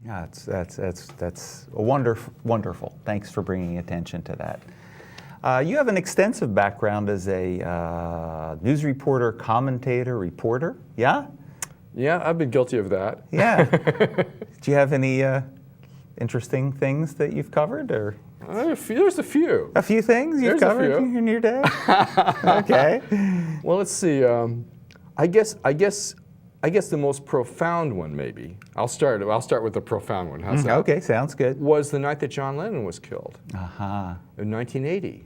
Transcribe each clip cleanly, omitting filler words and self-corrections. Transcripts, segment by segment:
Yeah, that's wonderful. Thanks for bringing attention to that. You have an extensive background as a news reporter, commentator, reporter. Yeah? Yeah, I've been guilty of that. Yeah. Do you have any interesting things that you've covered, or? There's a few. A few things you've covered in your day? Okay. Well, let's see. I guess the most profound one, maybe. I'll start with the profound one. How's that? Okay, sounds good. Was the night that John Lennon was killed. In 1980.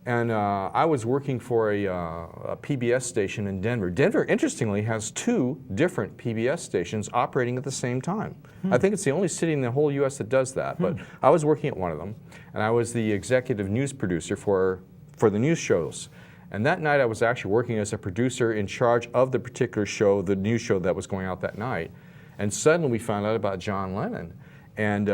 And I was working for a PBS station in Denver. Denver, interestingly, has 2 different PBS stations operating at the same time. I think it's the only city in the whole U.S. that does that. But I was working at one of them, and I was the executive news producer for the news shows. And that night I was actually working as a producer in charge of the particular show, the news show that was going out that night. And suddenly we found out about John Lennon. And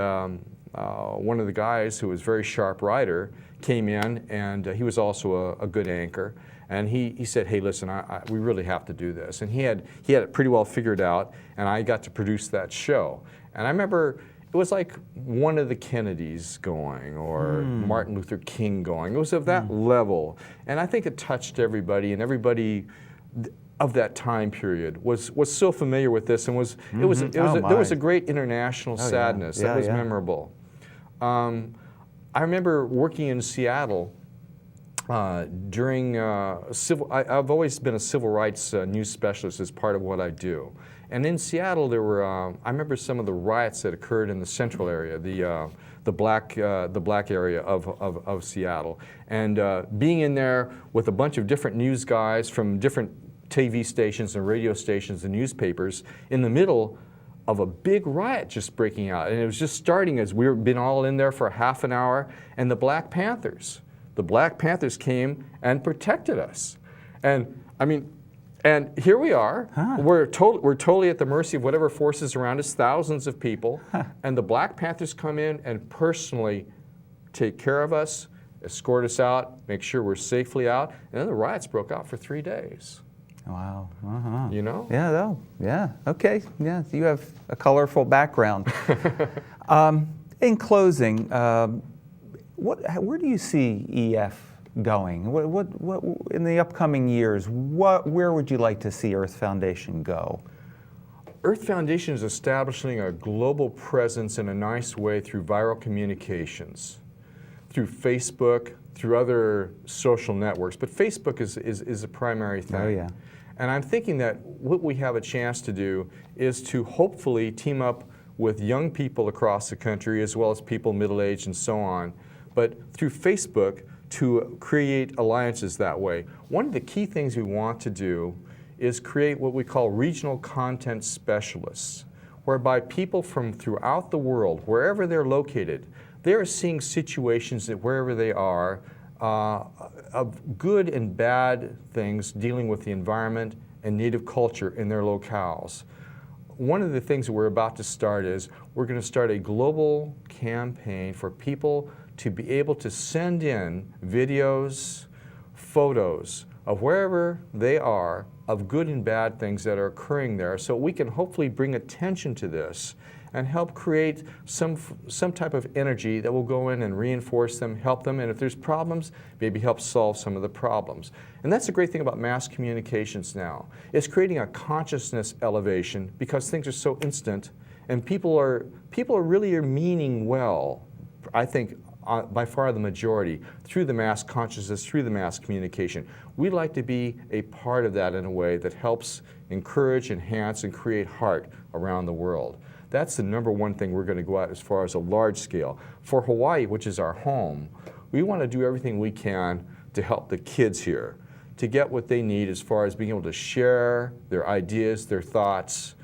one of the guys who was very sharp, Ryder, came in, and he was also a good anchor. And he said, hey, listen, we really have to do this. And he had it pretty well figured out, and I got to produce that show. And I remember it was like one of the Kennedys going, or Martin Luther King going. It was of that level. And I think it touched everybody, and everybody of that time period was so familiar with this, and there was a great international sadness that was memorable. I remember working in Seattle during I've always been a civil rights news specialist as part of what I do. And in Seattle, there were I remember some of the riots that occurred in the central area, the black area of Seattle, and being in there with a bunch of different news guys from different TV stations and radio stations and newspapers in the middle of a big riot just breaking out. And it was just starting as we've been all in there for half an hour, and the Black Panthers came and protected us. And I mean, and here we are. We're totally at the mercy of whatever forces around us, thousands of people, and the Black Panthers come in and personally take care of us, escort us out, make sure we're safely out, and then the riots broke out for 3 days. Wow. You know? Yeah, though. Yeah. Okay. Yeah. You have a colorful background. In closing, where do you see EF going? What in the upcoming years? Where would you like to see Earth Foundation go? Earth Foundation is establishing a global presence in a nice way through viral communications, through Facebook, through other social networks. But Facebook is a primary thing. Oh, yeah. And I'm thinking that what we have a chance to do is to hopefully team up with young people across the country, as well as people middle-aged and so on, but through Facebook to create alliances that way. One of the key things we want to do is create what we call regional content specialists, whereby people from throughout the world, wherever they're located, they're seeing situations that wherever they are, of good and bad things dealing with the environment and native culture in their locales. One of the things that we're about to start is we're going to start a global campaign for people to be able to send in videos, photos of wherever they are of good and bad things that are occurring there, so we can hopefully bring attention to this and help create some type of energy that will go in and reinforce them, help them, and if there's problems, maybe help solve some of the problems. And that's the great thing about mass communications now. It's creating a consciousness elevation because things are so instant, and people are really meaning well, I think, by far the majority, through the mass consciousness, through the mass communication. We'd like to be a part of that in a way that helps encourage, enhance, and create heart around the world. That's the number one thing we're going to go at as far as a large scale. For Hawaii, which is our home, we want to do everything we can to help the kids here, to get what they need as far as being able to share their ideas, their thoughts,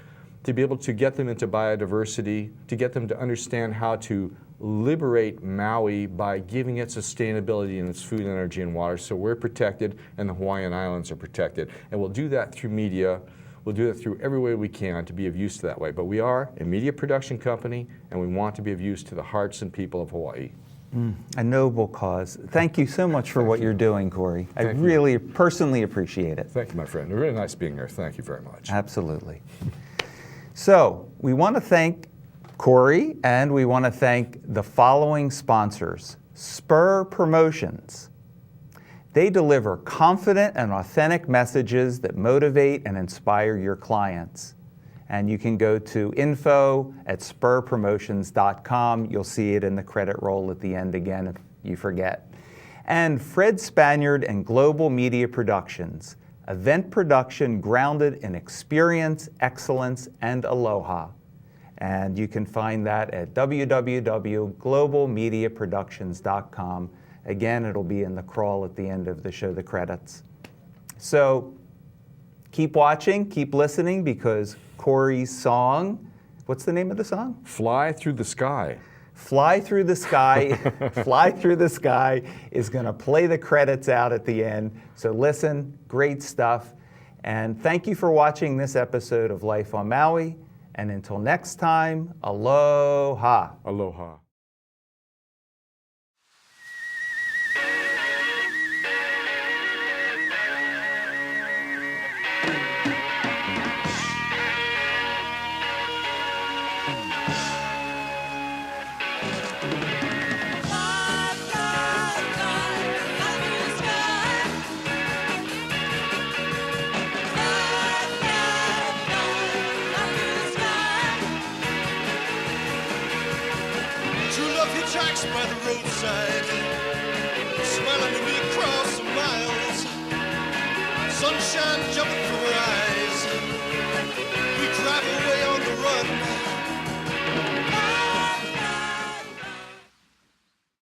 to be able to get them into biodiversity, to get them to understand how to liberate Maui by giving it sustainability in its food, energy, and water so we're protected and the Hawaiian Islands are protected. And we'll do that through media. We'll do that through every way we can to be of use to that way. But we are a media production company, and we want to be of use to the hearts and people of Hawaii. A noble cause. Thank you so much for what you're doing, Corey. I really personally appreciate it. Thank you, my friend. Really nice being here. Thank you very much. Absolutely. So we want to thank Corey, and we want to thank the following sponsors. Spur Promotions. They deliver confident and authentic messages that motivate and inspire your clients. And you can go to info@spurpromotions.com. You'll see it in the credit roll at the end again if you forget. And Fred Spaniard and Global Media Productions, event production grounded in experience, excellence, and aloha. And you can find that at www.globalmediaproductions.com. Again, it'll be in the crawl at the end of the show, the credits. So keep watching, keep listening, because Corey's song, what's the name of the song? Fly Through the Sky. Fly Through the Sky, Fly Through the Sky is going to play the credits out at the end. So listen, great stuff. And thank you for watching this episode of Life on Maui. And until next time, aloha. Aloha. Tracks by the roadside, smiling at me across the miles. Sunshine jumping